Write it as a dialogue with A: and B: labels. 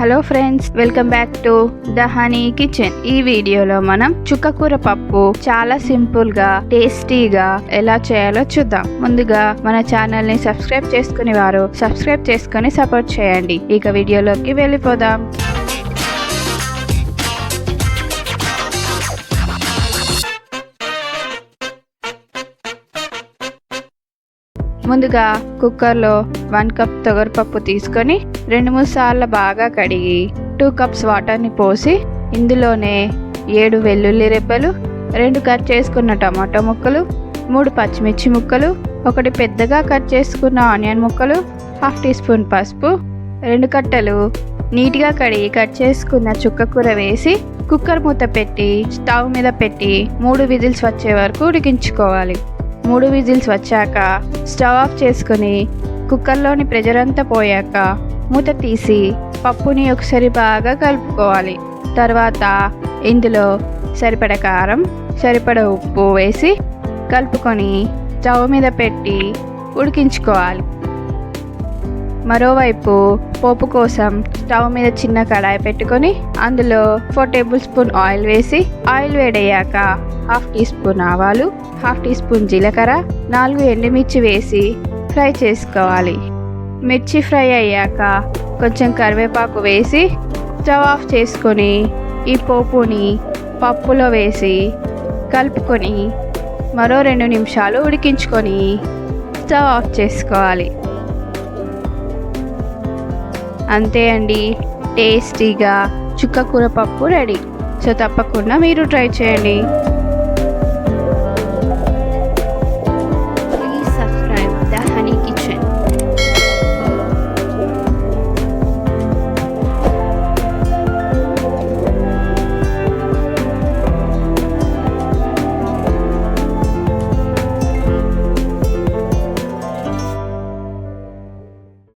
A: Hello friends, welcome back to the honey kitchen. ఈ వీడియోలో మనం చుక్కకూర పప్పు చాలా సింపుల్ గా టేస్టీగా ఎలా చేయాలో చూద్దాం. ముందుగా మన ఛానల్ ని సబ్స్క్రైబ్ చేసుకునే వారు సబ్స్క్రైబ్ చేసుకుని సపోర్ట్ చేయండి. ఇక వీడియోలోకి వెళ్ళిపోదాం. ముందుగా కుక్కర్లో 1 కప్ తొగరపప్పు తీసుకొని 2-3 సార్లు బాగా కడిగి 2 కప్స్ వాటర్ని పోసి ఇందులోనే 7 వెల్లుల్లి రెబ్బలు, 2 కట్ చేసుకున్న టమాటో ముక్కలు, 3 పచ్చిమిర్చి ముక్కలు, 1 పెద్దగా కట్ చేసుకున్న ఆనియన్ ముక్కలు, 1/2 టీ స్పూన్ పసుపు, 2 కట్టలు నీట్గా కడిగి కట్ చేసుకున్న చుక్కకూర వేసి కుక్కర్ మూత పెట్టి స్టవ్ మీద పెట్టి 3 విజిల్స్ వచ్చే వరకు ఉడికించుకోవాలి. 3 విజిల్స్ వచ్చాక స్టవ్ ఆఫ్ చేసుకుని కుక్కర్లోని ప్రెషర్ అంతా పోయాక మూత తీసి పప్పుని ఒకసారి బాగా కలుపుకోవాలి. తర్వాత ఇందులో సరిపడ కారం, సరిపడ ఉప్పు వేసి కలుపుకొని స్టవ్ మీద పెట్టి ఉడికించుకోవాలి. మరోవైపు పోపు కోసం స్టవ్ మీద చిన్న కడాయి పెట్టుకొని అందులో 4 టేబుల్ స్పూన్ ఆయిల్ వేసి ఆయిల్ వేడయ్యాక 1/2 టీ స్పూన్ ఆవాలు, 1/2 టీ స్పూన్ జీలకర్ర, 4 ఎండుమిర్చి వేసి ఫ్రై చేసుకోవాలి. మిర్చి ఫ్రై అయ్యాక కొంచెం కరివేపాకు వేసి స్టవ్ ఆఫ్ చేసుకొని ఈ పోపుని పప్పులో వేసి కలుపుకొని మరో 2 నిమిషాలు ఉడికించుకొని స్టవ్ ఆఫ్ చేసుకోవాలి. అంతే అండి, టేస్టీగా చుక్కకూర పప్పు రెడీ. సో తప్పకుండా మీరు ట్రై చేయండి.